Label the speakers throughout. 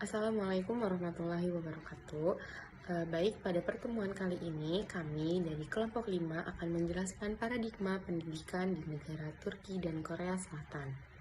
Speaker 1: Assalamualaikum warahmatullahi wabarakatuh. Baik, pada pertemuan kali ini kami dari kelompok 5 akan menjelaskan paradigma pendidikan di negara Turki dan Korea Selatan.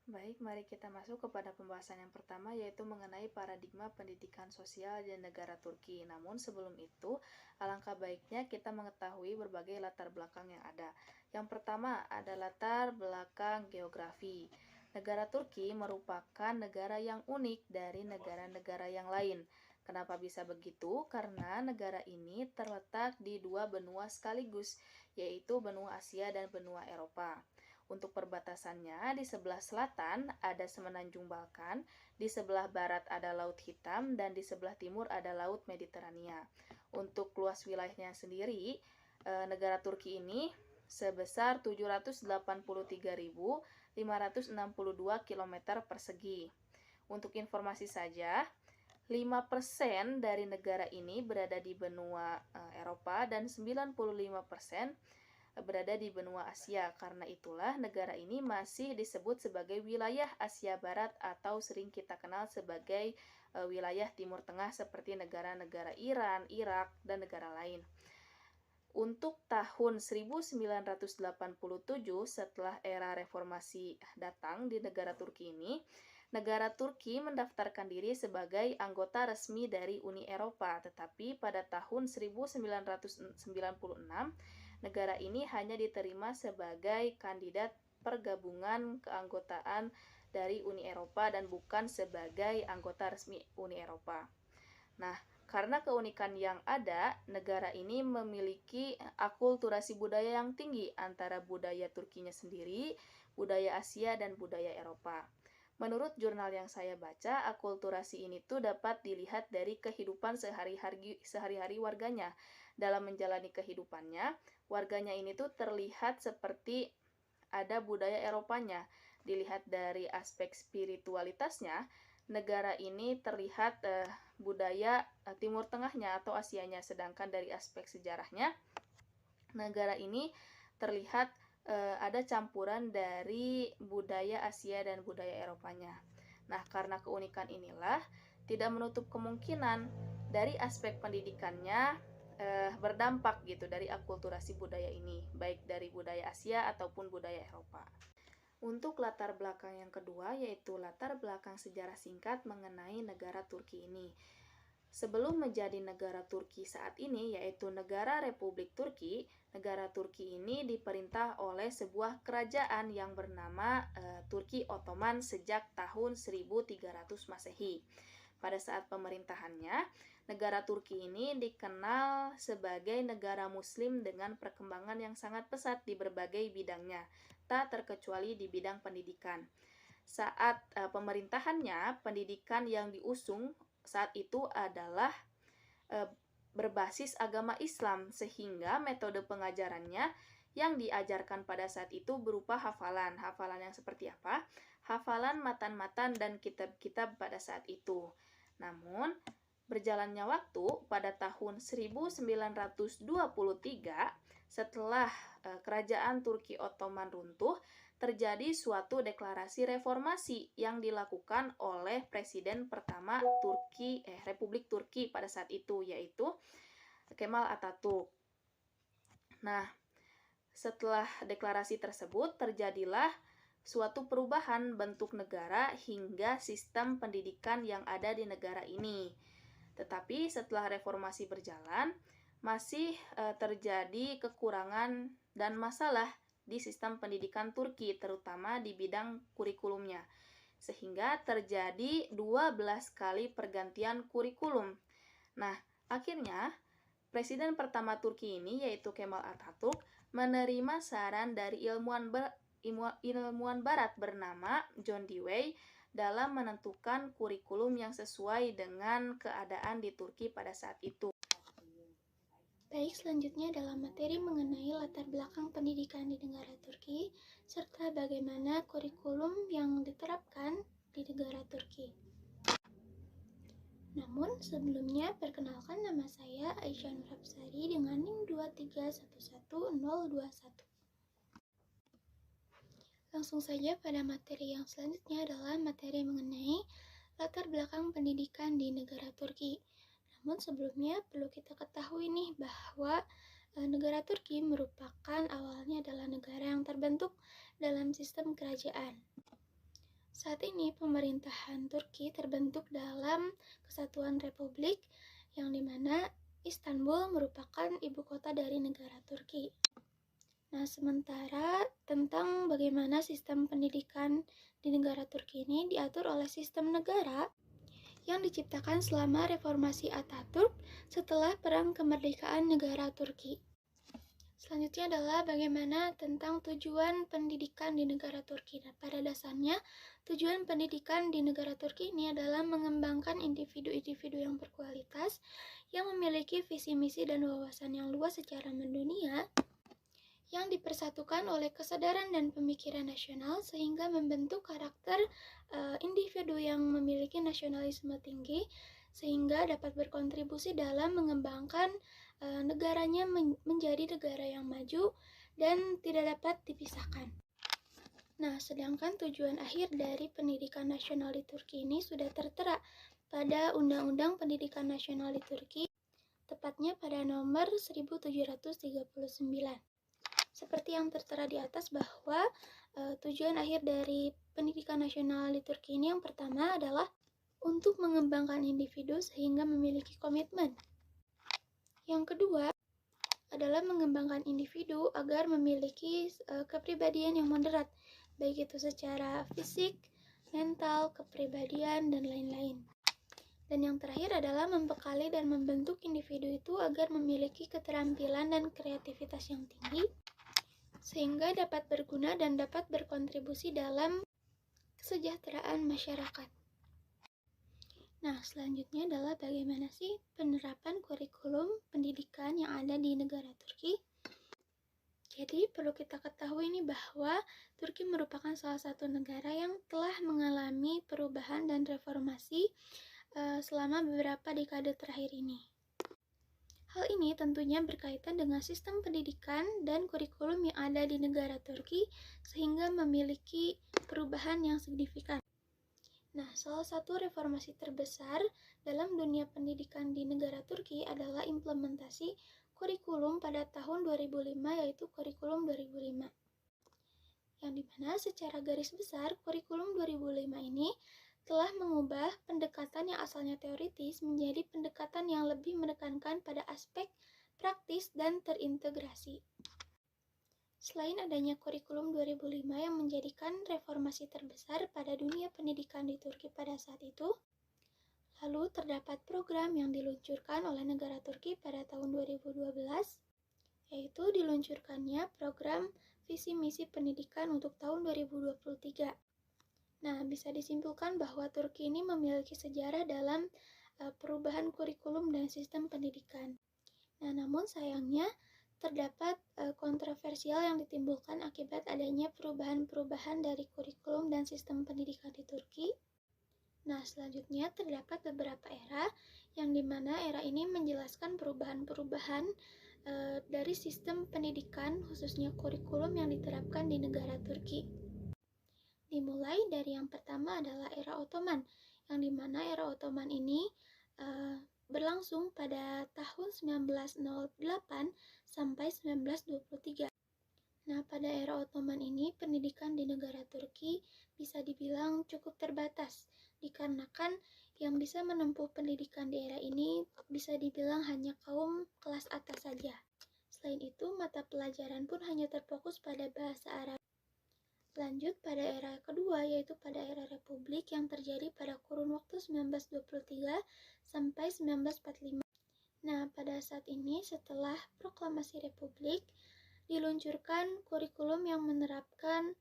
Speaker 2: Baik, mari kita masuk kepada pembahasan yang pertama, yaitu mengenai paradigma pendidikan sosial di negara Turki. Namun sebelum itu, alangkah baiknya kita mengetahui berbagai latar belakang yang ada. Yang pertama ada latar belakang geografi. Negara Turki merupakan negara yang unik dari negara-negara yang lain. Kenapa bisa begitu? Karena negara ini terletak di dua benua sekaligus, yaitu benua Asia dan benua Eropa. Untuk perbatasannya, di sebelah selatan ada Semenanjung Balkan, di sebelah barat ada Laut Hitam, dan di sebelah timur ada Laut Mediterania. Untuk luas wilayahnya sendiri, negara Turki ini sebesar 783.562 km persegi. Untuk informasi saja, 5% dari negara ini berada di benua Eropa dan 95% berada di benua Asia. Karena itulah negara ini masih disebut sebagai wilayah Asia Barat atau sering kita kenal sebagai wilayah Timur Tengah seperti negara-negara Iran, Irak, dan negara lain. Untuk tahun 1987 setelah era reformasi datang di negara Turki ini, negara Turki mendaftarkan diri sebagai anggota resmi dari Uni Eropa, tetapi pada tahun 1996 negara ini hanya diterima sebagai kandidat pergabungan keanggotaan dari Uni Eropa dan bukan sebagai anggota resmi Uni Eropa. Nah, karena keunikan yang ada, negara ini memiliki akulturasi budaya yang tinggi antara budaya Turkinya sendiri, budaya Asia, dan budaya Eropa. Menurut jurnal yang saya baca, akulturasi ini tuh dapat dilihat dari kehidupan sehari-hari warganya. Dalam menjalani kehidupannya, warganya ini tuh terlihat seperti ada budaya Eropanya. Dilihat dari aspek spiritualitasnya, negara ini terlihat budaya Timur Tengahnya atau Asianya, sedangkan dari aspek sejarahnya, negara ini terlihat ada campuran dari budaya Asia dan budaya Eropanya. Nah, karena keunikan inilah, tidak menutup kemungkinan dari aspek pendidikannya berdampak gitu dari akulturasi budaya ini, baik dari budaya Asia ataupun budaya Eropa. Untuk latar belakang yang kedua, yaitu latar belakang sejarah singkat mengenai negara Turki ini. Sebelum menjadi negara Turki saat ini, yaitu negara Republik Turki, negara Turki ini diperintah oleh sebuah kerajaan yang bernama Turki Ottoman sejak tahun 1300 Masehi. Pada saat pemerintahannya, negara Turki ini dikenal sebagai negara muslim dengan perkembangan yang sangat pesat di berbagai bidangnya, tak terkecuali di bidang pendidikan. Saat pemerintahannya, pendidikan yang diusung saat itu adalah berbasis agama Islam, sehingga metode pengajarannya yang diajarkan pada saat itu berupa hafalan. Hafalan yang seperti apa? Hafalan matan-matan dan kitab-kitab pada saat itu. Namun, berjalannya waktu pada tahun 1923, setelah kerajaan Turki Ottoman runtuh, terjadi suatu deklarasi reformasi yang dilakukan oleh Presiden pertama Republik Turki pada saat itu, yaitu Kemal Atatürk. Nah, setelah deklarasi tersebut, terjadilah suatu perubahan bentuk negara hingga sistem pendidikan yang ada di negara ini. Tetapi setelah reformasi berjalan, masih terjadi kekurangan dan masalah di sistem pendidikan Turki, terutama di bidang kurikulumnya. Sehingga terjadi 12 kali pergantian kurikulum. Nah, akhirnya Presiden pertama Turki ini, yaitu Kemal Atatürk, menerima saran dari ilmuwan barat bernama John Dewey dalam menentukan kurikulum yang sesuai dengan keadaan di Turki pada saat itu.
Speaker 3: Baik, selanjutnya adalah materi mengenai latar belakang pendidikan di negara Turki, serta bagaimana kurikulum yang diterapkan di negara Turki. Namun, sebelumnya perkenalkan nama saya Aisyah Nurhapsari dengan NIM 2311021. Langsung saja pada materi yang selanjutnya adalah materi mengenai latar belakang pendidikan di negara Turki. Namun sebelumnya perlu kita ketahui nih bahwa negara Turki merupakan awalnya adalah negara yang terbentuk dalam sistem kerajaan. Saat ini pemerintahan Turki terbentuk dalam kesatuan republik yang dimana Istanbul merupakan ibu kota dari negara Turki. Nah, sementara tentang bagaimana sistem pendidikan di negara Turki ini diatur oleh sistem negara yang diciptakan selama reformasi Atatürk setelah Perang Kemerdekaan Negara Turki. Selanjutnya adalah bagaimana tentang tujuan pendidikan di negara Turki. Nah, pada dasarnya, tujuan pendidikan di negara Turki ini adalah mengembangkan individu-individu yang berkualitas, yang memiliki visi misi dan wawasan yang luas secara mendunia, yang dipersatukan oleh kesadaran dan pemikiran nasional sehingga membentuk karakter individu yang memiliki nasionalisme tinggi sehingga dapat berkontribusi dalam mengembangkan negaranya menjadi negara yang maju dan tidak dapat dipisahkan. Nah, sedangkan tujuan akhir dari pendidikan nasional di Turki ini sudah tertera pada Undang-Undang Pendidikan Nasional di Turki, tepatnya pada nomor 1739. Seperti yang tertera di atas bahwa tujuan akhir dari pendidikan nasional di Turki ini yang pertama adalah untuk mengembangkan individu sehingga memiliki komitmen. Yang kedua adalah mengembangkan individu agar memiliki kepribadian yang moderat, baik itu secara fisik, mental, kepribadian, dan lain-lain. Dan yang terakhir adalah membekali dan membentuk individu itu agar memiliki keterampilan dan kreativitas yang tinggi, sehingga dapat berguna dan dapat berkontribusi dalam kesejahteraan masyarakat. Nah, selanjutnya adalah bagaimana sih penerapan kurikulum pendidikan yang ada di negara Turki. Jadi, perlu kita ketahui nih bahwa Turki merupakan salah satu negara yang telah mengalami perubahan dan reformasi selama beberapa dekade terakhir ini. Hal ini tentunya berkaitan dengan sistem pendidikan dan kurikulum yang ada di negara Turki sehingga memiliki perubahan yang signifikan. Nah, salah satu reformasi terbesar dalam dunia pendidikan di negara Turki adalah implementasi kurikulum pada tahun 2005 yaitu kurikulum 2005. Yang dimana secara garis besar kurikulum 2005 ini telah mengubah pendekatan yang asalnya teoritis menjadi pendekatan yang lebih menekankan pada aspek praktis dan terintegrasi. Selain adanya kurikulum 2005 yang menjadikan reformasi terbesar pada dunia pendidikan di Turki pada saat itu, lalu terdapat program yang diluncurkan oleh negara Turki pada tahun 2012, yaitu diluncurkannya program visi misi pendidikan untuk tahun 2023. Nah, bisa disimpulkan bahwa Turki ini memiliki sejarah dalam perubahan kurikulum dan sistem pendidikan. Nah, namun sayangnya terdapat kontroversial yang ditimbulkan akibat adanya perubahan-perubahan dari kurikulum dan sistem pendidikan di Turki. Nah, selanjutnya terdapat beberapa era yang dimana era ini menjelaskan perubahan-perubahan dari sistem pendidikan khususnya kurikulum yang diterapkan di negara Turki. Dimulai dari yang pertama adalah era Ottoman, yang dimana era Ottoman ini berlangsung pada tahun 1908 sampai 1923. Nah, pada era Ottoman ini pendidikan di negara Turki bisa dibilang cukup terbatas, dikarenakan yang bisa menempuh pendidikan di era ini bisa dibilang hanya kaum kelas atas saja. Selain itu, mata pelajaran pun hanya terfokus pada bahasa Arab. Lanjut pada era kedua, yaitu pada era Republik yang terjadi pada kurun waktu 1923 sampai 1945. Nah, pada saat ini setelah proklamasi Republik, diluncurkan kurikulum yang menerapkan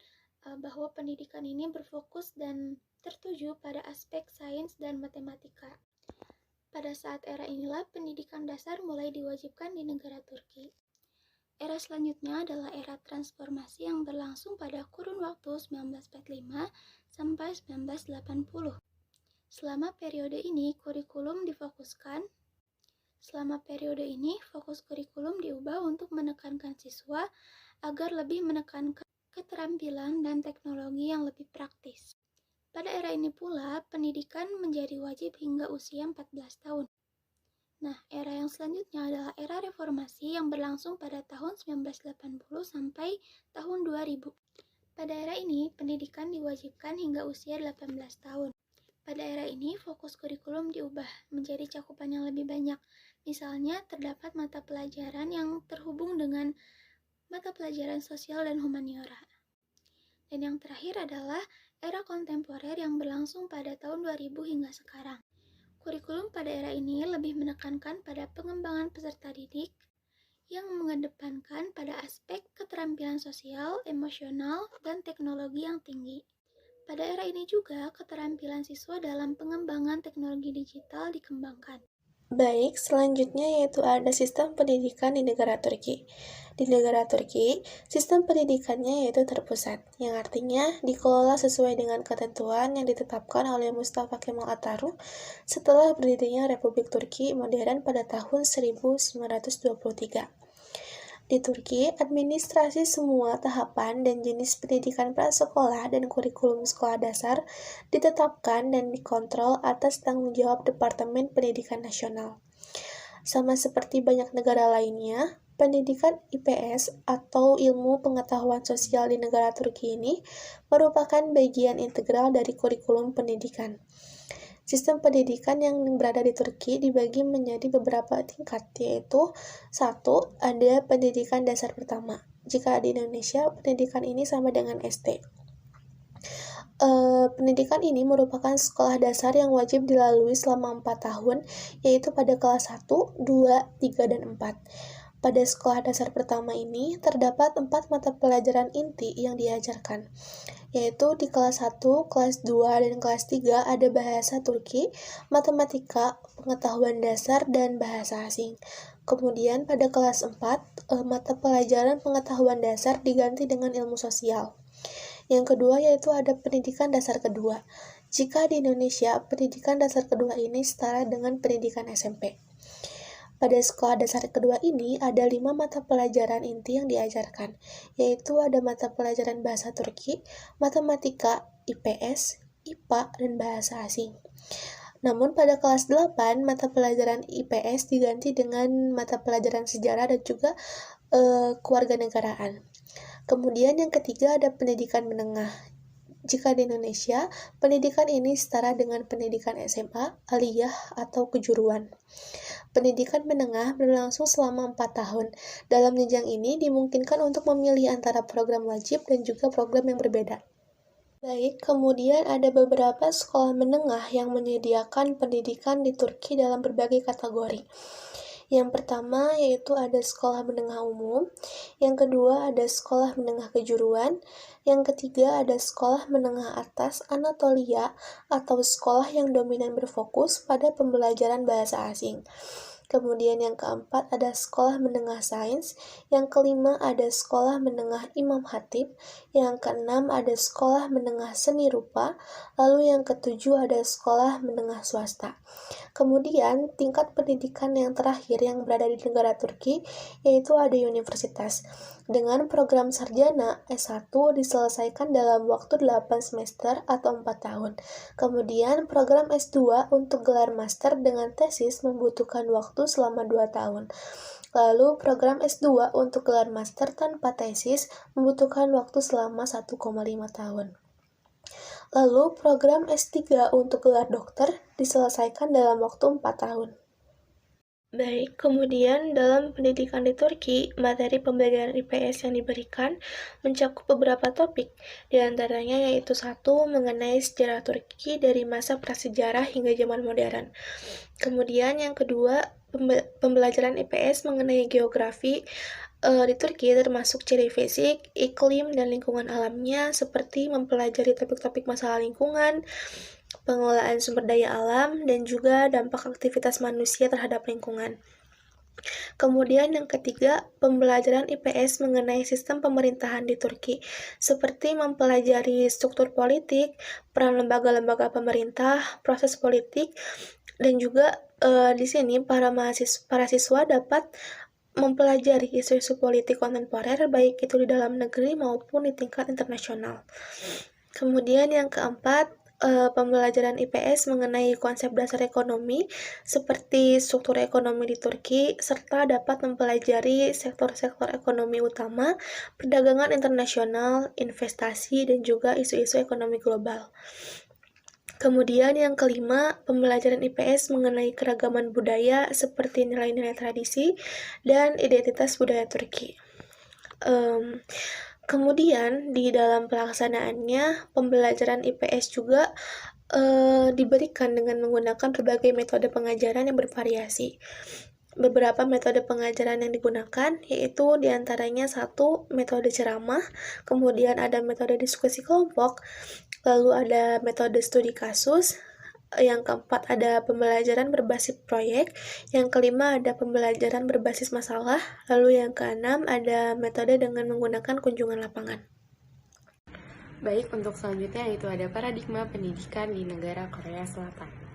Speaker 3: bahwa pendidikan ini berfokus dan tertuju pada aspek sains dan matematika. Pada saat era inilah pendidikan dasar mulai diwajibkan di negara Turki. Era selanjutnya adalah era transformasi yang berlangsung pada kurun waktu 1945 sampai 1980. Selama periode ini, fokus kurikulum diubah untuk menekankan siswa agar lebih menekankan keterampilan, dan teknologi yang lebih praktis. Pada era ini pula, pendidikan menjadi wajib hingga usia 14 tahun. Nah, era yang selanjutnya adalah era reformasi yang berlangsung pada tahun 1980 sampai tahun 2000. Pada era ini, pendidikan diwajibkan hingga usia 18 tahun. Pada era ini, fokus kurikulum diubah menjadi cakupan yang lebih banyak. Misalnya, terdapat mata pelajaran yang terhubung dengan mata pelajaran sosial dan humaniora. Dan yang terakhir adalah era kontemporer yang berlangsung pada tahun 2000 hingga sekarang. Kurikulum pada era ini lebih menekankan pada pengembangan peserta didik yang mengedepankan pada aspek keterampilan sosial, emosional, dan teknologi yang tinggi. Pada era ini juga, keterampilan siswa dalam pengembangan teknologi digital dikembangkan.
Speaker 4: Baik, selanjutnya yaitu ada sistem pendidikan di negara Turki. Di negara Turki, sistem pendidikannya yaitu terpusat, yang artinya dikelola sesuai dengan ketentuan yang ditetapkan oleh Mustafa Kemal Atatürk setelah berdirinya Republik Turki modern pada tahun 1923. Di Turki, administrasi semua tahapan dan jenis pendidikan prasekolah dan kurikulum sekolah dasar ditetapkan dan dikontrol atas tanggung jawab Departemen Pendidikan Nasional. Sama seperti banyak negara lainnya, pendidikan IPS atau ilmu pengetahuan sosial di negara Turki ini merupakan bagian integral dari kurikulum pendidikan. Sistem pendidikan yang berada di Turki dibagi menjadi beberapa tingkat, yaitu 1. Ada pendidikan dasar pertama. Jika di Indonesia, pendidikan ini sama dengan SD. Pendidikan ini merupakan sekolah dasar yang wajib dilalui selama 4 tahun, yaitu pada kelas 1, 2, 3, dan 4. Pada sekolah dasar pertama ini, terdapat 4 mata pelajaran inti yang diajarkan, yaitu di kelas 1, kelas 2, dan kelas 3 ada bahasa Turki, matematika, pengetahuan dasar, dan bahasa asing. Kemudian pada kelas 4, mata pelajaran pengetahuan dasar diganti dengan ilmu sosial. Yang kedua yaitu ada pendidikan dasar kedua. Jika di Indonesia, pendidikan dasar kedua ini setara dengan pendidikan SMP. Pada sekolah dasar kedua ini ada 5 mata pelajaran inti yang diajarkan, yaitu ada mata pelajaran bahasa Turki, matematika, IPS, IPA, dan bahasa asing. Namun pada kelas 8, mata pelajaran IPS diganti dengan mata pelajaran sejarah dan juga kewarganegaraan. Kemudian yang ketiga ada pendidikan menengah. Jika di Indonesia, pendidikan ini setara dengan pendidikan SMA, aliyah, atau kejuruan. Pendidikan menengah berlangsung selama 4 tahun. Dalam jenjang ini dimungkinkan untuk memilih antara program wajib dan juga program yang berbeda. Baik, kemudian ada beberapa sekolah menengah yang menyediakan pendidikan di Turki dalam berbagai kategori. Yang pertama yaitu ada sekolah menengah umum, yang kedua ada sekolah menengah kejuruan, yang ketiga ada sekolah menengah atas Anatolia atau sekolah yang dominan berfokus pada pembelajaran bahasa asing. Kemudian yang keempat ada sekolah menengah sains, yang kelima ada sekolah menengah Imam Khatib, yang keenam ada sekolah menengah seni rupa, lalu yang ketujuh ada sekolah menengah swasta. Kemudian tingkat pendidikan yang terakhir yang berada di negara Turki yaitu ada universitas. Dengan program sarjana S1 diselesaikan dalam waktu 8 semester atau 4 tahun. Kemudian program S2 untuk gelar master dengan tesis membutuhkan waktu selama 2 tahun. Lalu program S2 untuk gelar master tanpa tesis membutuhkan waktu selama 1,5 tahun. Lalu program S3 untuk gelar dokter diselesaikan dalam waktu 4 tahun. Baik, kemudian dalam pendidikan di Turki, materi pembelajaran IPS yang diberikan mencakup beberapa topik, di antaranya yaitu 1. Mengenai sejarah Turki dari masa prasejarah hingga zaman modern. Kemudian yang kedua, pembelajaran IPS mengenai geografi di Turki termasuk ciri fisik, iklim, dan lingkungan alamnya seperti mempelajari topik-topik masalah lingkungan, pengelolaan sumber daya alam, dan juga dampak aktivitas manusia terhadap lingkungan. Kemudian yang ketiga, pembelajaran IPS mengenai sistem pemerintahan di Turki, seperti mempelajari struktur politik, peran lembaga-lembaga pemerintah, proses politik, dan juga di sini para siswa dapat mempelajari isu-isu politik kontemporer baik itu di dalam negeri maupun di tingkat internasional. Kemudian yang keempat, pembelajaran IPS mengenai konsep dasar ekonomi seperti struktur ekonomi di Turki, serta dapat mempelajari sektor-sektor ekonomi utama, perdagangan internasional, investasi, dan juga isu-isu ekonomi global. Kemudian yang kelima, pembelajaran IPS mengenai keragaman budaya seperti nilai-nilai tradisi dan identitas budaya Turki. Kemudian di dalam pelaksanaannya, pembelajaran IPS juga diberikan dengan menggunakan berbagai metode pengajaran yang bervariasi. Beberapa metode pengajaran yang digunakan yaitu diantaranya satu, metode ceramah, kemudian ada metode diskusi kelompok, lalu ada metode studi kasus, yang keempat ada pembelajaran berbasis proyek, yang kelima ada pembelajaran berbasis masalah, lalu yang keenam ada metode dengan menggunakan kunjungan lapangan.
Speaker 1: Baik, untuk selanjutnya yaitu ada paradigma pendidikan di negara Korea Selatan.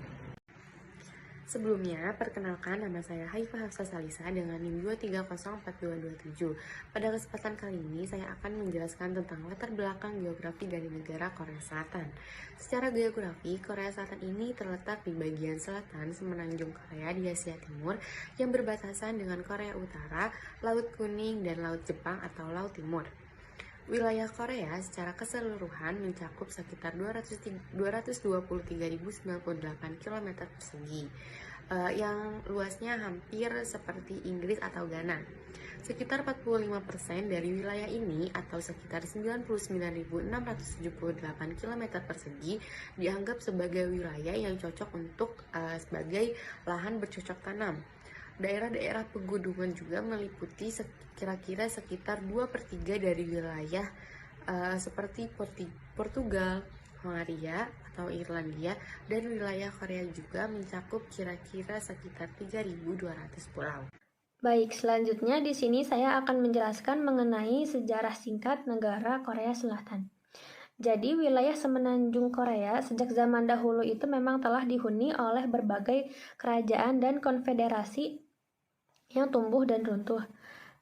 Speaker 1: Sebelumnya, perkenalkan nama saya Haifah Hafsah Salisa dengan NIM 2304227. Pada kesempatan kali ini, saya akan menjelaskan tentang latar belakang geografi dari negara Korea Selatan. Secara geografi, Korea Selatan ini terletak di bagian selatan semenanjung Korea di Asia Timur yang berbatasan dengan Korea Utara, Laut Kuning, dan Laut Jepang atau Laut Timur. Wilayah Korea secara keseluruhan mencakup sekitar 223.098 km persegi, yang luasnya hampir seperti Inggris atau Ghana. Sekitar 45% dari wilayah ini atau sekitar 99.678 km persegi dianggap sebagai wilayah yang cocok untuk sebagai lahan bercocok tanam. Daerah-daerah pegunungan juga meliputi kira-kira sekitar 2/3 dari wilayah seperti Portugal, Hongaria atau Irlandia, dan wilayah Korea juga mencakup kira-kira sekitar 3.200 pulau.
Speaker 5: Baik, selanjutnya di sini saya akan menjelaskan mengenai sejarah singkat negara Korea Selatan. Jadi, wilayah semenanjung Korea sejak zaman dahulu itu memang telah dihuni oleh berbagai kerajaan dan konfederasi yang tumbuh dan runtuh.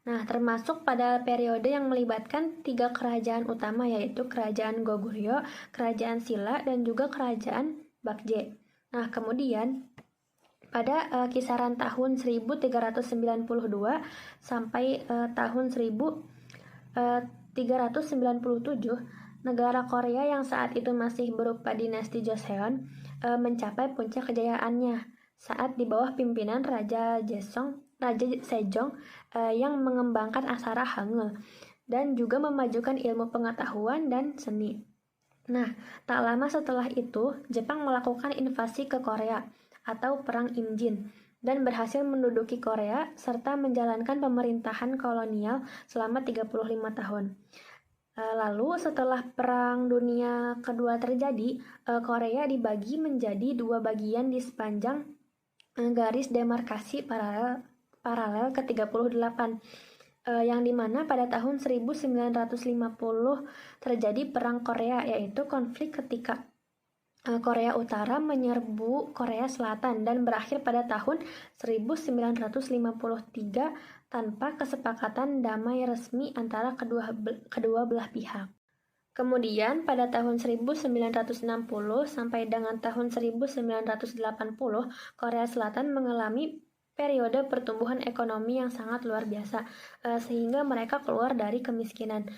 Speaker 5: Nah, termasuk pada periode yang melibatkan 3 kerajaan utama, yaitu Kerajaan Goguryeo, Kerajaan Silla, dan juga Kerajaan Baekje. Nah, kemudian pada kisaran tahun 1392 sampai tahun 1397, negara Korea yang saat itu masih berupa dinasti Joseon mencapai puncak kejayaannya saat di bawah pimpinan Raja Sejong yang mengembangkan aksara Hangul dan juga memajukan ilmu pengetahuan dan seni. Nah, tak lama setelah itu, Jepang melakukan invasi ke Korea atau Perang Imjin dan berhasil menduduki Korea serta menjalankan pemerintahan kolonial selama 35 tahun. Lalu setelah Perang Dunia Kedua terjadi, Korea dibagi menjadi 2 bagian di sepanjang garis demarkasi paralel ke-38, yang dimana pada tahun 1950 terjadi Perang Korea, yaitu konflik ketika Korea Utara menyerbu Korea Selatan dan berakhir pada tahun 1953 tanpa kesepakatan damai resmi antara kedua belah pihak. Kemudian pada tahun 1960 sampai dengan tahun 1980, Korea Selatan mengalami periode pertumbuhan ekonomi yang sangat luar biasa, sehingga mereka keluar dari kemiskinan.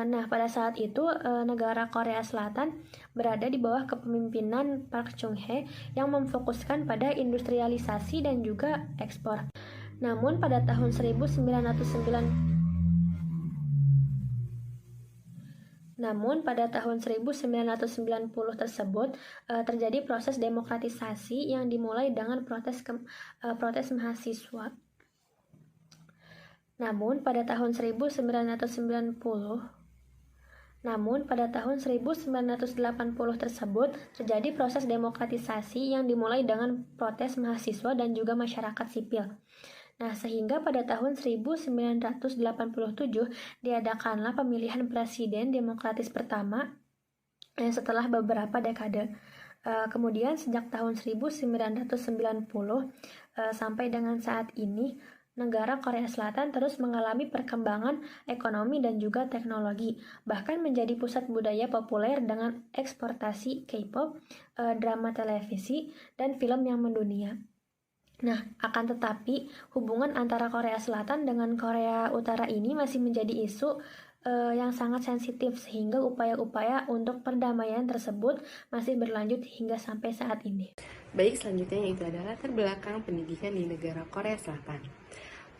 Speaker 5: Nah, pada saat itu negara Korea Selatan berada di bawah kepemimpinan Park Chung-hee yang memfokuskan pada industrialisasi dan juga ekspor. Namun pada tahun 1990 tersebut terjadi proses demokratisasi yang dimulai dengan protes mahasiswa. Namun pada tahun 1980 tersebut terjadi proses demokratisasi yang dimulai dengan protes mahasiswa dan juga masyarakat sipil. Nah, sehingga pada tahun 1987 diadakanlah pemilihan presiden demokratis pertama setelah beberapa dekade. Kemudian sejak tahun 1990 sampai dengan saat ini, negara Korea Selatan terus mengalami perkembangan ekonomi dan juga teknologi, bahkan menjadi pusat budaya populer dengan eksportasi K-pop, drama televisi, dan film yang mendunia. Nah, akan tetapi hubungan antara Korea Selatan dengan Korea Utara ini masih menjadi isu yang sangat sensitif, sehingga upaya-upaya untuk perdamaian tersebut masih berlanjut hingga sampai saat ini.
Speaker 1: Baik, selanjutnya yaitu adalah latar belakang pendidikan di negara Korea Selatan.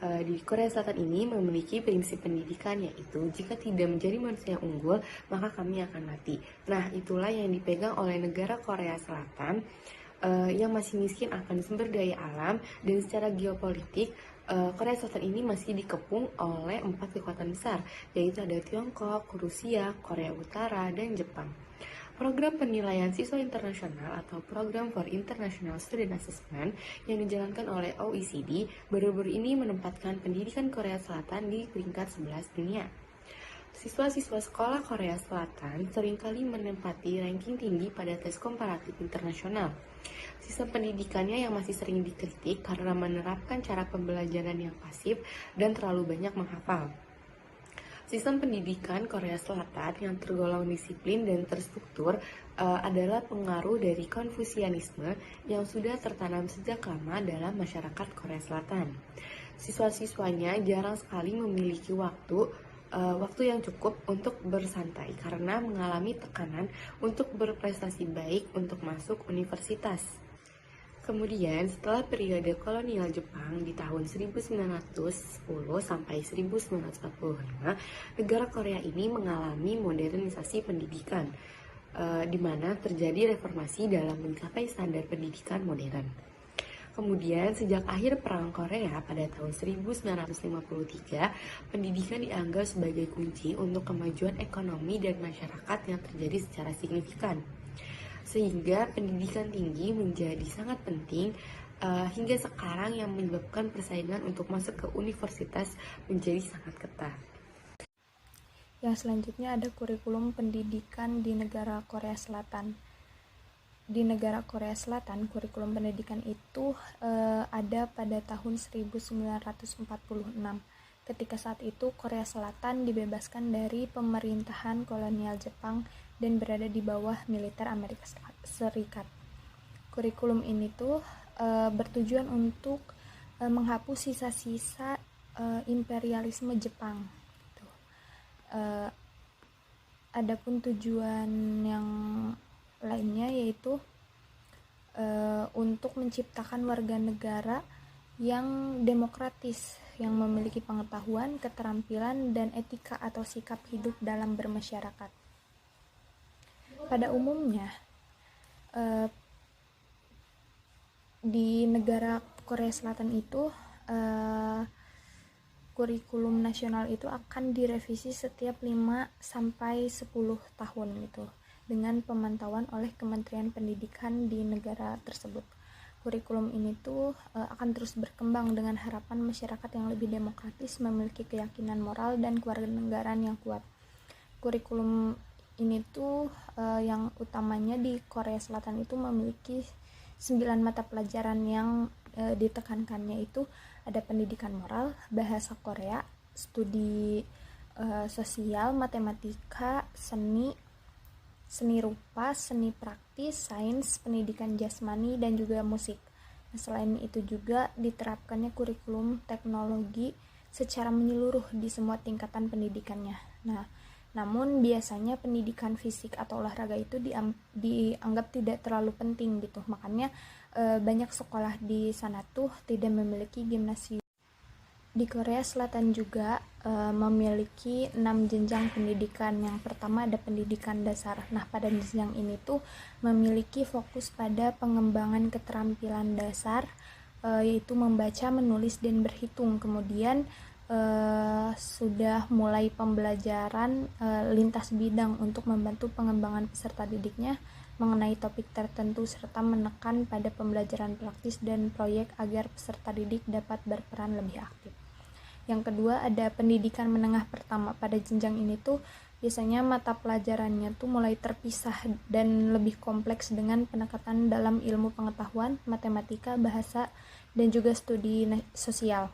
Speaker 1: Di Korea Selatan ini memiliki prinsip pendidikan, yaitu jika tidak menjadi manusia yang unggul, maka kami akan mati. Nah, itulah yang dipegang oleh negara Korea Selatan yang masih miskin akan sumber daya alam, dan secara geopolitik Korea Selatan ini masih dikepung oleh 4 kekuatan besar, yaitu ada Tiongkok, Rusia, Korea Utara, dan Jepang. Program penilaian siswa internasional atau Program for International Student Assessment yang dijalankan oleh OECD baru-baru ini menempatkan pendidikan Korea Selatan di peringkat 11 dunia. Siswa-siswa sekolah Korea Selatan seringkali menempati ranking tinggi pada tes komparatif internasional. Sistem pendidikannya yang masih sering dikritik karena menerapkan cara pembelajaran yang pasif dan terlalu banyak menghafal. Sistem pendidikan Korea Selatan yang tergolong disiplin dan terstruktur adalah pengaruh dari Konfusianisme yang sudah tertanam sejak lama dalam masyarakat Korea Selatan. Siswa-siswanya jarang sekali memiliki waktu yang cukup untuk bersantai karena mengalami tekanan untuk berprestasi baik untuk masuk universitas. Kemudian, setelah periode kolonial Jepang di tahun 1910 sampai 1945, negara Korea ini mengalami modernisasi pendidikan, di mana terjadi reformasi dalam mencapai standar pendidikan modern. Kemudian, sejak akhir Perang Korea pada tahun 1953, pendidikan dianggap sebagai kunci untuk kemajuan ekonomi dan masyarakat yang terjadi secara signifikan. Sehingga pendidikan tinggi menjadi sangat penting hingga sekarang, yang menyebabkan persaingan untuk masuk ke universitas menjadi sangat ketat.
Speaker 3: Yang selanjutnya ada kurikulum pendidikan di negara Korea Selatan. Di negara Korea Selatan, kurikulum pendidikan itu ada pada tahun 1946. Ketika saat itu Korea Selatan dibebaskan dari pemerintahan kolonial Jepang dan berada di bawah militer Amerika Serikat. Kurikulum ini tuh bertujuan untuk menghapus sisa-sisa imperialisme Jepang. Gitu. Adapun tujuan yang lainnya yaitu untuk menciptakan warga negara yang demokratis, yang memiliki pengetahuan, keterampilan, dan etika atau sikap hidup dalam bermasyarakat. Pada umumnya, di negara Korea Selatan itu, kurikulum nasional itu akan direvisi setiap 5-10 tahun gitu, dengan pemantauan oleh Kementerian Pendidikan di negara tersebut. Kurikulum ini tuh akan terus berkembang dengan harapan masyarakat yang lebih demokratis, memiliki keyakinan moral dan kewarganegaraan yang kuat. Kurikulum ini tuh yang utamanya di Korea Selatan itu memiliki 9 mata pelajaran yang ditekankannya itu ada pendidikan moral, bahasa Korea, studi sosial, matematika, seni rupa, seni praktis, sains, pendidikan jasmani, dan juga musik. Nah, selain itu juga diterapkannya kurikulum teknologi secara menyeluruh di semua tingkatan pendidikannya. Nah, namun biasanya pendidikan fisik atau olahraga itu dianggap tidak terlalu penting gitu. Makanya banyak sekolah di sana tuh tidak memiliki gimnasium. Di Korea Selatan juga memiliki 6 jenjang pendidikan. Yang pertama ada pendidikan dasar. Nah, pada jenjang ini tuh memiliki fokus pada pengembangan keterampilan dasar, yaitu membaca, menulis, dan berhitung. Kemudian sudah mulai pembelajaran lintas bidang untuk membantu pengembangan peserta didiknya mengenai topik tertentu, serta menekan pada pembelajaran praktis dan proyek agar peserta didik dapat berperan lebih aktif. Yang kedua ada pendidikan menengah pertama. Pada jenjang ini tuh biasanya mata pelajarannya tuh mulai terpisah dan lebih kompleks dengan penekatan dalam ilmu pengetahuan, matematika, bahasa, dan juga studi sosial.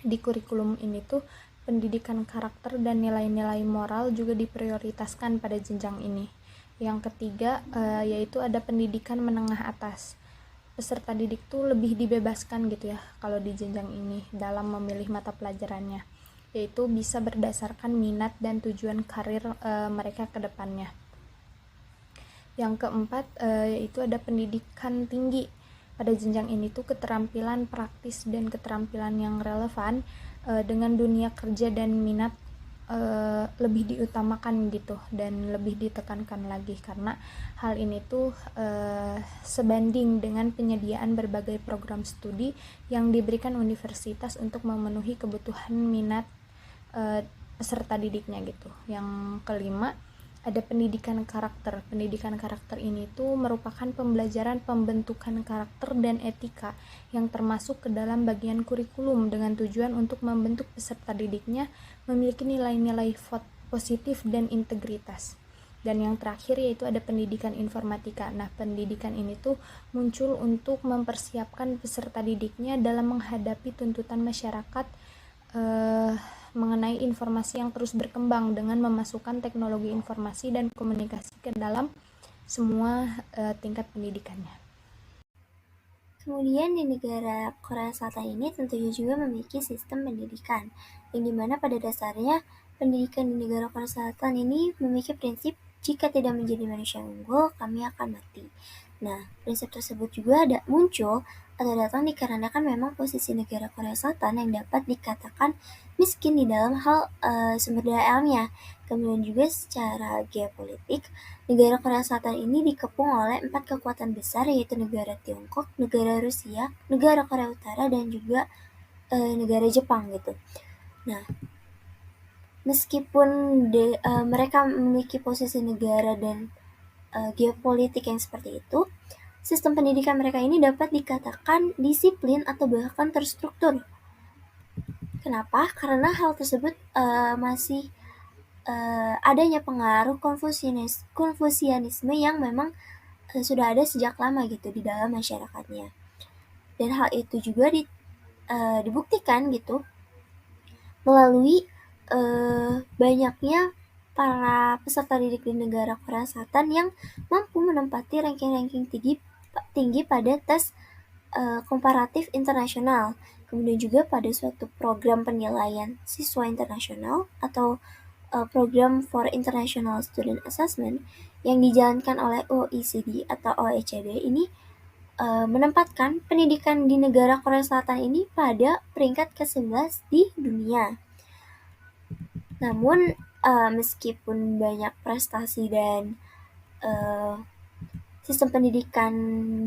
Speaker 6: di kurikulum ini tuh pendidikan karakter dan nilai-nilai moral juga diprioritaskan pada jenjang ini. Yang ketiga yaitu ada pendidikan menengah atas. Peserta didik tuh lebih dibebaskan gitu ya kalau di jenjang ini dalam memilih mata pelajarannya, yaitu bisa berdasarkan minat dan tujuan karir mereka ke depannya. Yang keempat yaitu ada pendidikan tinggi. Pada jenjang ini tuh keterampilan praktis dan keterampilan yang relevan dengan dunia kerja dan minat lebih diutamakan gitu dan lebih ditekankan lagi, karena hal ini tuh sebanding dengan penyediaan berbagai program studi yang diberikan universitas untuk memenuhi kebutuhan minat peserta didiknya gitu. Yang kelima ada pendidikan karakter. Pendidikan karakter ini tuh merupakan pembelajaran pembentukan karakter dan etika yang termasuk ke dalam bagian kurikulum dengan tujuan untuk membentuk peserta didiknya memiliki nilai-nilai positif dan integritas. Dan yang terakhir yaitu ada pendidikan informatika. Nah, pendidikan ini tuh muncul untuk mempersiapkan peserta didiknya dalam menghadapi tuntutan masyarakat mengenai informasi yang terus berkembang dengan memasukkan teknologi informasi dan komunikasi ke dalam semua tingkat pendidikannya.
Speaker 3: Kemudian di negara Korea Selatan ini tentunya juga memiliki sistem pendidikan, yang dimana pada dasarnya pendidikan di negara Korea Selatan ini memiliki prinsip jika tidak menjadi manusia unggul, kami akan mati. Nah, prinsip tersebut juga muncul atau datang dikarenakan memang posisi negara Korea Selatan yang dapat dikatakan miskin di dalam hal sumber daya alamnya. Kemudian juga secara geopolitik, negara Korea Selatan ini dikepung oleh 4 kekuatan besar, yaitu negara Tiongkok, negara Rusia, negara Korea Utara, dan juga negara Jepang gitu. Nah, meskipun mereka memiliki posisi negara dan geopolitik yang seperti itu, sistem pendidikan mereka ini dapat dikatakan disiplin atau bahkan terstruktur. Kenapa? Karena hal tersebut masih adanya pengaruh konfusianisme yang memang sudah ada sejak lama gitu di dalam masyarakatnya. Dan hal itu juga dibuktikan gitu melalui banyaknya para peserta didik di negara Korea Selatan yang mampu menempati ranking-ranking tinggi pada tes komparatif internasional, kemudian juga pada suatu program penilaian siswa internasional atau program for International Student Assessment yang dijalankan oleh OECD atau OECD ini menempatkan pendidikan di negara Korea Selatan ini pada peringkat ke-11 di dunia. Namun meskipun banyak prestasi dan sistem pendidikan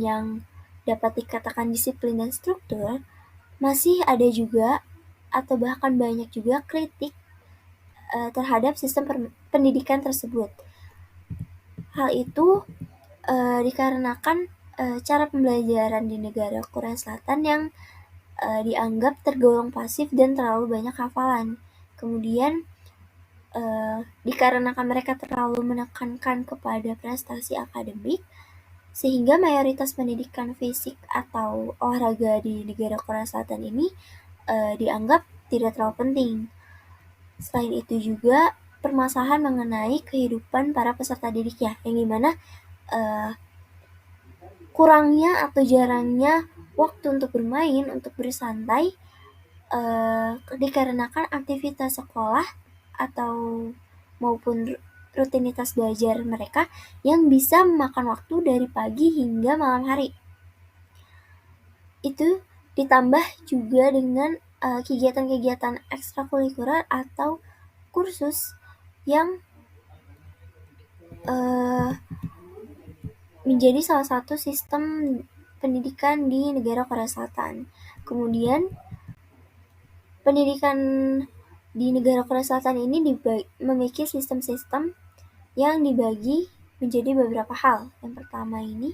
Speaker 3: yang dapat dikatakan disiplin dan struktur, masih ada juga atau bahkan banyak juga kritik terhadap sistem pendidikan tersebut. Hal itu dikarenakan cara pembelajaran di negara Korea Selatan yang dianggap tergolong pasif dan terlalu banyak hafalan. Kemudian dikarenakan mereka terlalu menekankan kepada prestasi akademik, sehingga mayoritas pendidikan fisik atau olahraga di negara Korea Selatan ini dianggap tidak terlalu penting. Selain itu juga permasalahan mengenai kehidupan para peserta didiknya, yang dimana kurangnya atau jarangnya waktu untuk bermain, untuk bersantai, dikarenakan aktivitas sekolah atau maupun rutinitas belajar mereka yang bisa memakan waktu dari pagi hingga malam hari. Itu ditambah juga dengan kegiatan-kegiatan ekstrakurikuler atau kursus yang menjadi salah satu sistem pendidikan di negara Korea Selatan. Kemudian pendidikan di negara Korea Selatan ini memiliki sistem-sistem yang dibagi menjadi beberapa hal. Yang pertama ini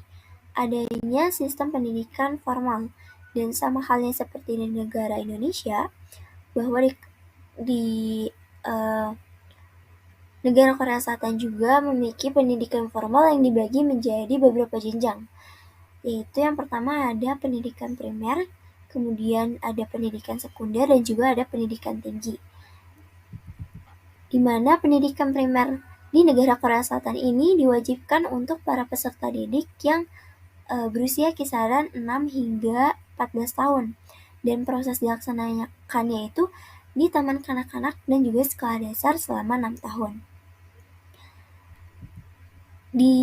Speaker 3: adanya sistem pendidikan formal, dan sama halnya seperti di negara Indonesia, bahwa di negara Korea Selatan juga memiliki pendidikan formal yang dibagi menjadi beberapa jenjang, yaitu yang pertama ada pendidikan primer, kemudian ada pendidikan sekunder, dan juga ada pendidikan tinggi. Di mana pendidikan primer di negara Korea Selatan ini diwajibkan untuk para peserta didik yang berusia kisaran 6 hingga 14 tahun. Dan proses dilaksanakannya itu di taman kanak-kanak dan juga sekolah dasar selama 6 tahun. Di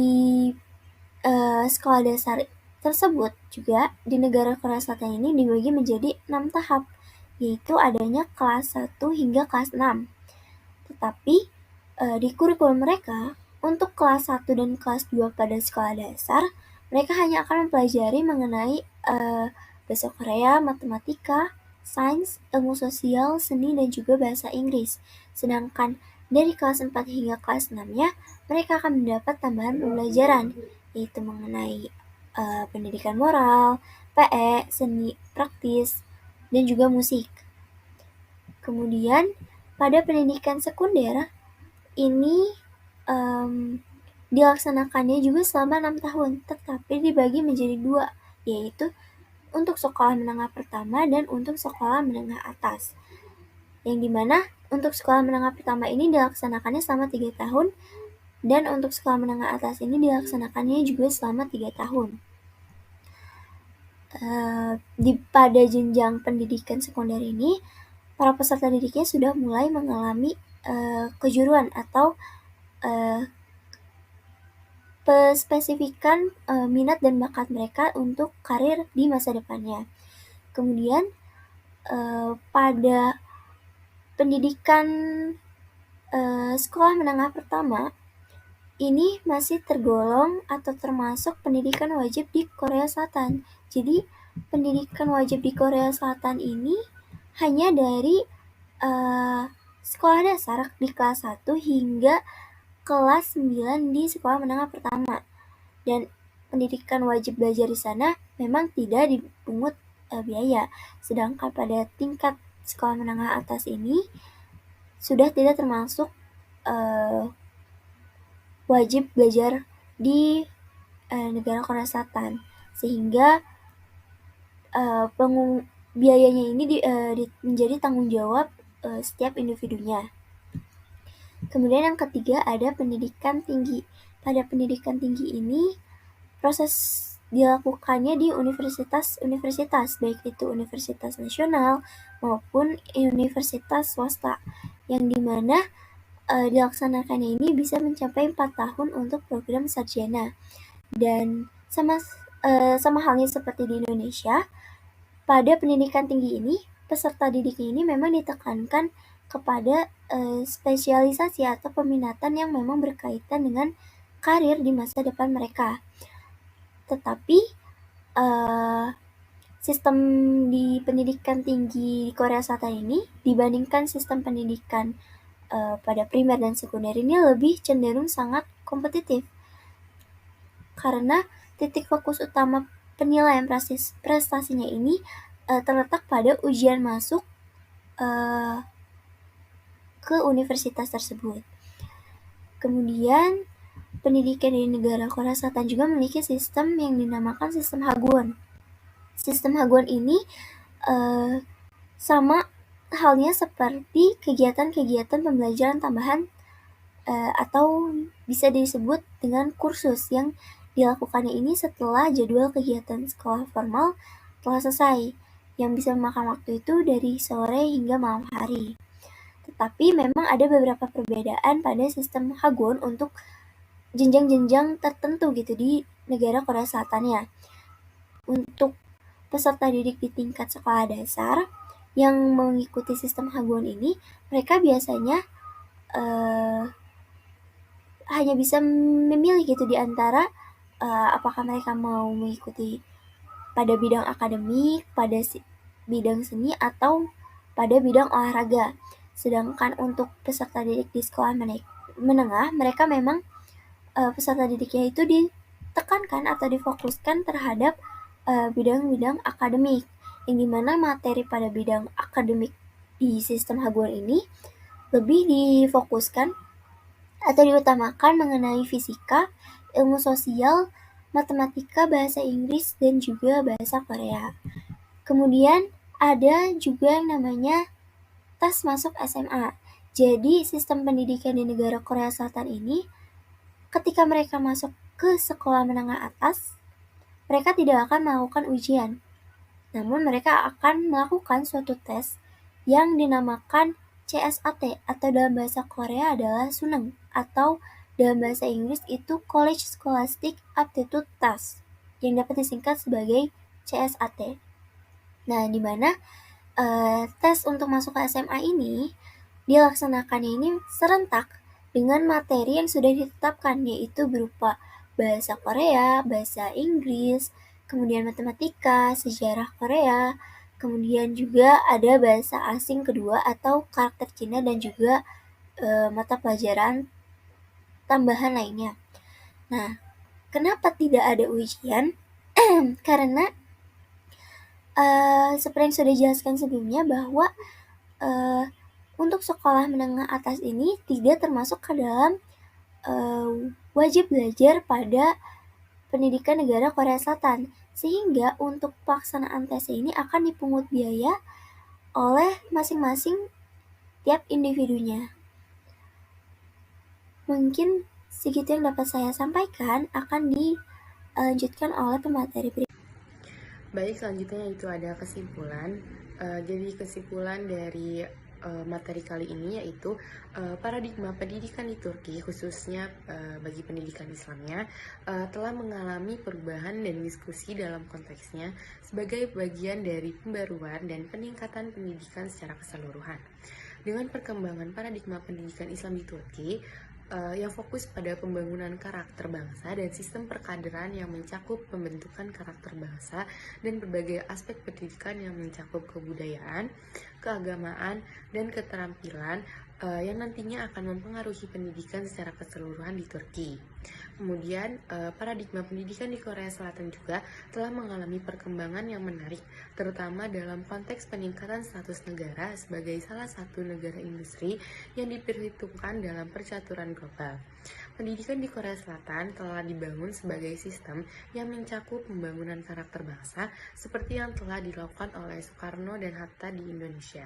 Speaker 3: sekolah dasar tersebut juga di negara Korea Selatan ini dibagi menjadi 6 tahap, yaitu adanya kelas 1 hingga kelas 6. Tetapi di kurikulum mereka, untuk kelas 1 dan kelas 2 pada sekolah dasar, mereka hanya akan mempelajari mengenai bahasa Korea, matematika, sains, ilmu sosial, seni, dan juga bahasa Inggris. Sedangkan dari kelas 4 hingga kelas 6-nya, mereka akan mendapat tambahan pembelajaran, yaitu mengenai pendidikan moral, PE, seni praktis, dan juga musik. Kemudian, pada pendidikan sekunder, ini dilaksanakannya juga selama 6 tahun, tetapi dibagi menjadi 2, yaitu untuk sekolah menengah pertama dan untuk sekolah menengah atas. Yang dimana untuk sekolah menengah pertama ini dilaksanakannya selama 3 tahun, dan untuk sekolah menengah atas ini dilaksanakannya juga selama 3 tahun. Pada jenjang pendidikan sekunder ini, para peserta didiknya sudah mulai mengalami kejuruan atau spesifikan minat dan bakat mereka untuk karir di masa depannya. Kemudian pada pendidikan sekolah menengah pertama, ini masih tergolong atau termasuk pendidikan wajib di Korea Selatan. Jadi pendidikan wajib di Korea Selatan ini hanya dari sekolah dasar di kelas 1 hingga kelas 9 di sekolah menengah pertama. Dan pendidikan wajib belajar di sana memang tidak dipungut biaya. Sedangkan pada tingkat sekolah menengah atas ini sudah tidak termasuk wajib belajar di negara Korea Selatan, sehingga biayanya ini menjadi tanggung jawab setiap individunya. Kemudian yang ketiga ada pendidikan tinggi. Pada pendidikan tinggi ini proses dilakukannya di universitas-universitas, baik itu universitas nasional maupun universitas swasta, yang dimana dilaksanakannya ini bisa mencapai 4 tahun untuk program sarjana. Dan sama halnya seperti di Indonesia, pada pendidikan tinggi ini, peserta didiknya ini memang ditekankan kepada spesialisasi atau peminatan yang memang berkaitan dengan karir di masa depan mereka. Tetapi sistem di pendidikan tinggi di Korea Selatan ini dibandingkan sistem pendidikan pada primer dan sekunder ini lebih cenderung sangat kompetitif, karena titik fokus utama penilaian prestasinya ini terletak pada ujian masuk ke universitas tersebut. Kemudian pendidikan di negara Korea Selatan juga memiliki sistem yang dinamakan sistem Hagwon. Sistem Hagwon ini sama halnya seperti kegiatan-kegiatan pembelajaran tambahan atau bisa disebut dengan kursus yang dilakukannya ini setelah jadwal kegiatan sekolah formal telah selesai, yang bisa memakan waktu itu dari sore hingga malam hari. Tetapi memang ada beberapa perbedaan pada sistem Hagwon untuk jenjang-jenjang tertentu gitu di negara Korea Selatannya. Untuk peserta didik di tingkat sekolah dasar yang mengikuti sistem Hagwon ini, mereka biasanya hanya bisa memilih gitu di antara apakah mereka mau mengikuti pada bidang akademik, pada bidang seni, atau pada bidang olahraga. Sedangkan untuk peserta didik di sekolah menengah, mereka memang peserta didiknya itu ditekankan atau difokuskan terhadap bidang-bidang akademik, yang dimana materi pada bidang akademik di sistem Hagwon ini lebih difokuskan atau diutamakan mengenai fisika, ilmu sosial, matematika, bahasa Inggris, dan juga bahasa Korea. Kemudian ada juga yang namanya tes masuk SMA. Jadi sistem pendidikan di negara Korea Selatan ini, ketika mereka masuk ke sekolah menengah atas, mereka tidak akan melakukan ujian. Namun mereka akan melakukan suatu tes yang dinamakan CSAT atau dalam bahasa Korea adalah Suneng atau dalam bahasa Inggris itu College Scholastic Aptitude Test yang dapat disingkat sebagai CSAT. Nah, di mana tes untuk masuk ke SMA ini dilaksanakannya ini serentak dengan materi yang sudah ditetapkan, yaitu berupa bahasa Korea, bahasa Inggris, kemudian matematika, sejarah Korea, kemudian juga ada bahasa asing kedua atau karakter Cina dan juga mata pelajaran tambahan lainnya. Nah, kenapa tidak ada ujian? Karena seperti yang sudah dijelaskan sebelumnya bahwa untuk sekolah menengah atas ini tidak termasuk ke dalam wajib belajar pada pendidikan negara Korea Selatan, sehingga untuk pelaksanaan tes ini akan dipungut biaya oleh masing-masing tiap individunya. Mungkin segitu yang dapat saya sampaikan, akan dilanjutkan oleh pemateri berikutnya.
Speaker 1: Baik, selanjutnya itu ada kesimpulan. Jadi kesimpulan dari materi kali ini yaitu paradigma pendidikan di Turki, khususnya bagi pendidikan Islamnya, telah mengalami perubahan dan diskusi dalam konteksnya sebagai bagian dari pembaruan dan peningkatan pendidikan secara keseluruhan. Dengan perkembangan paradigma pendidikan Islam di Turki, yang fokus pada pembangunan karakter bangsa dan sistem perkaderan yang mencakup pembentukan karakter bangsa dan berbagai aspek pendidikan yang mencakup kebudayaan, keagamaan, dan keterampilan yang nantinya akan mempengaruhi pendidikan secara keseluruhan di Turki. Kemudian, paradigma pendidikan di Korea Selatan juga telah mengalami perkembangan yang menarik, terutama dalam konteks peningkatan status negara sebagai salah satu negara industri yang diperhitungkan dalam percaturan global. Pendidikan di Korea Selatan telah dibangun sebagai sistem yang mencakup pembangunan karakter bangsa seperti yang telah dilakukan oleh Soekarno dan Hatta di Indonesia.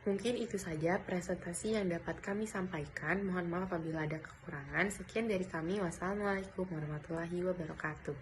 Speaker 1: Mungkin itu saja presentasi yang dapat kami sampaikan. Mohon maaf apabila ada kekurangan. Sekian dari kami. Wassalamualaikum warahmatullahi wabarakatuh.